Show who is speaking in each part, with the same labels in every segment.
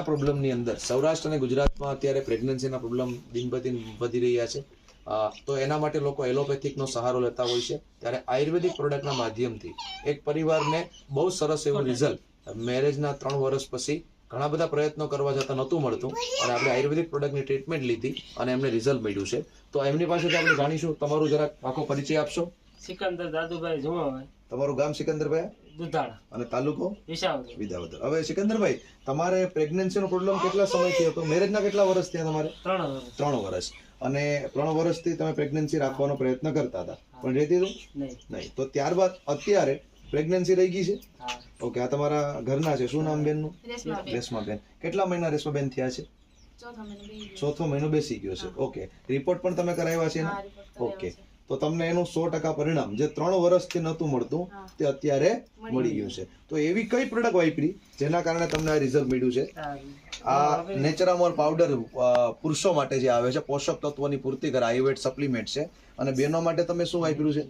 Speaker 1: પ્રોબ્લેમની અંદર સૌરાષ્ટ્ર અને ગુજરાતમાં અત્યારે પ્રેગ્નન્સીના પ્રોબ્લેમ દિન પ્રતિદિન વધી રહ્યા છે, તો એના માટે લોકો એલોપેથિકનો સહારો લેતા હોય છે. ત્યારે આયુર્વેદિક પ્રોડક્ટના માધ્યમથી એક પરિવારને બહુ સરસ એવું રિઝલ્ટ મેરેજના 3 વર્ષ પછી ઘણા બધા પ્રયત્નો કરવા છતાં નહોતું મળતું, અને આપણે આયુર્વેદિક પ્રોડક્ટની ટ્રીટમેન્ટ લીધી અને એમને રિઝલ્ટ મળ્યું છે. તો એમની પાસેથી આપણે જાણીશું. તમારું જરાક આખો પરિચય આપશો.
Speaker 2: સિકંદર દાદુભાઈ જુમાભાઈ,
Speaker 1: તમારું ગામ સિકંદરભાઈ
Speaker 2: દુધાળા
Speaker 1: અને તાલુકો
Speaker 2: વિસાવદર.
Speaker 1: હવે સિકંદરભાઈ, તમારે પ્રેગ્નન્સીનો પ્રોબ્લેમ કેટલા સમયથી હતો? મેરેજના કેટલા વર્ષ થયા તમારે? 3 વર્ષ. અને 3 વર્ષથી તમે પ્રેગ્નન્સી રાખવાનો પ્રયત્ન કરતા હતા, પણ રહેતી હતું નહીં. તો ત્યારબાદ અત્યારે પ્રેગ્નન્સી રહી ગઈ છે. ઓકે, આ તમારા ઘરના છે. શું નામ બેનનું? રેશમાબેન. કેટલા મહિના રેશમાબેન થયા છે? 4થો મહિનો બેસી ગયો છે. ઓકે, રિપોર્ટ પણ તમે કરાવ્યા છે ને? ઓકે, તો તમને એનું 100% પરિણામ જે 3 વર્ષથી નહોતું મળતું તે અત્યારે મળી ગયું છે. તો એવી કઈ પ્રોડક્ટ વાપરી જેના કારણે તમને આ રિઝલ્ટ મળ્યું છે? આ નેચરામોલ પાવડર પુરુષો માટે જે આવે છે, પોષક તત્વોની પૂર્તિ કરે, આયુર્વેદ સપ્લિમેન્ટ છે. અને બહેનો માટે તમે શું વાપર્યું છે?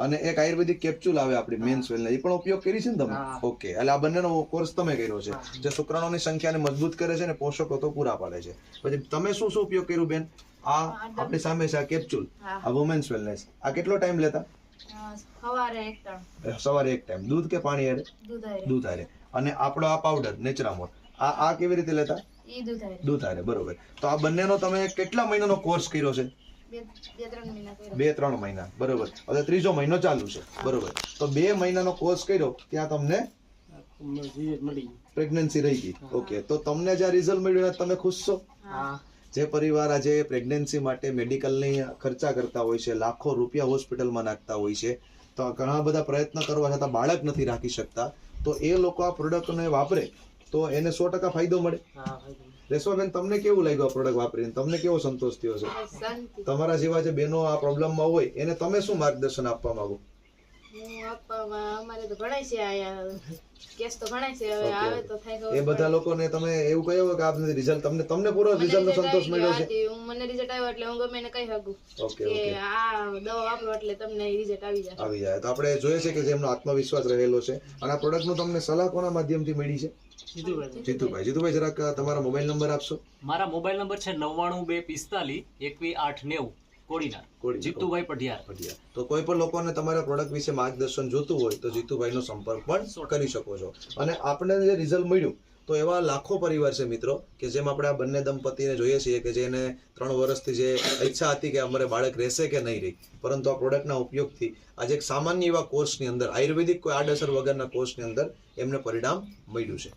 Speaker 1: અને એક આયુર્વેદિક કેપ્સ્યુલ આવે આપણી મેન્સ વેલ, એ પણ ઉપયોગ કરી છે ને તમે? ઓકે, એટલે આ બંનેનો કોર્સ તમે કર્યો છે, જે શુક્રાણુની સંખ્યાને મજબૂત કરે છે અને પોષક તત્વો પૂરા પાડે છે. પછી તમે શું શું ઉપયોગ કર્યું બેન? આ આપણી સામે છે આ કેપ્સ્યુલ, આ વુમેન્સ વેલનેસ. આ કેટલો ટાઈમ લેતા? સવારે એક ટાઈમ. દૂધ કે પાણી હારે? દૂધ હારે. અને આપણો આ પાવડર નેચરામોલ, આ કેવી રીતે લેતા? દૂધ હારે. બરોબર. તો આ બંનેનો તમે કેટલા મહિનાનો કોર્સ કર્યો છે? 2-3 મહિના. બરોબર. હવે 3જો મહિનો ચાલુ છે. બરોબર. તો 2 મહિનાનો કોર્સ કર્યો ત્યાં તમને પ્રેગ્નન્સી રહી ગઈ. ઓકે, તો તમને જે રિઝલ્ટ મળ્યું તમે ખુશ છો? જે પરિવાર આજે પ્રેગ્નન્સી માટે મેડિકલની ખર્ચા કરતા હોય છે, લાખો રૂપિયા હોસ્પિટલમાં નાખતા હોય છે, તો ઘણા બધા પ્રયત્ન કરવા છતાં બાળક નથી રાખી શકતા, તો એ લોકો આ પ્રોડક્ટને વાપરે તો એને 100% ફાયદો મળે. રેશમાબેન, તમને કેવું લાગ્યું આ પ્રોડક્ટ વાપરીને? તમને કેવો સંતોષ થયો છે? તમારા જેવા જે બહેનો આ પ્રોબ્લેમમાં હોય એને તમે શું માર્ગદર્શન આપવા માંગો? એ બધા લોકોને તમે એવું કહ્યું કે આપને રિઝલ્ટ તમને પૂરો રિઝલ્ટનો સંતોષ મળ્યો છે?
Speaker 3: મને રિઝલ્ટ આવ્યો એટલે હું ગમે એને કહી શકું
Speaker 1: ઓકે,
Speaker 3: કે આ દવા વાપરો એટલે તમને રિઝલ્ટ આવી
Speaker 1: જાય. તો આપણે જોઈએ છે કે જેમનો આત્મવિશ્વાસ રહેલો છે. અને આ પ્રોડક્ટનું તમને સલાહ કોના માધ્યમથી મળી છે? જીતુભાઈ, જરાક તમારા મોબાઈલ નંબર આપશો.
Speaker 4: મારા મોબાઈલ નંબર છે 9925412890 કોડીનાર, જીતુભાઈ પઢિયાર.
Speaker 1: તો કોઈ પણ લોકોને તમારા પ્રોડક્ટ વિશે માર્ગદર્શન જોતું હોય તો જીતુભાઈનો સંપર્ક પણ કરી શકો છો. અને આપણે જે રિઝલ્ટ મળ્યું તો એવા લાખો પરિવાર છે મિત્રો કે જેમ આપણે આ બંને દંપતીને જોઈએ છીએ કે જેને 3 વર્ષથી જે ઈચ્છા હતી કે અમારે બાળક રહેશે કે નહીં રહી, પરંતુ આ પ્રોડક્ટના ઉપયોગથી આજે એક સામાન્ય એવા કોર્સની અંદર, આયુર્વેદિક કોઈ આડઅસર વગરના કોર્સની અંદર એમને પરિણામ મળ્યું છે.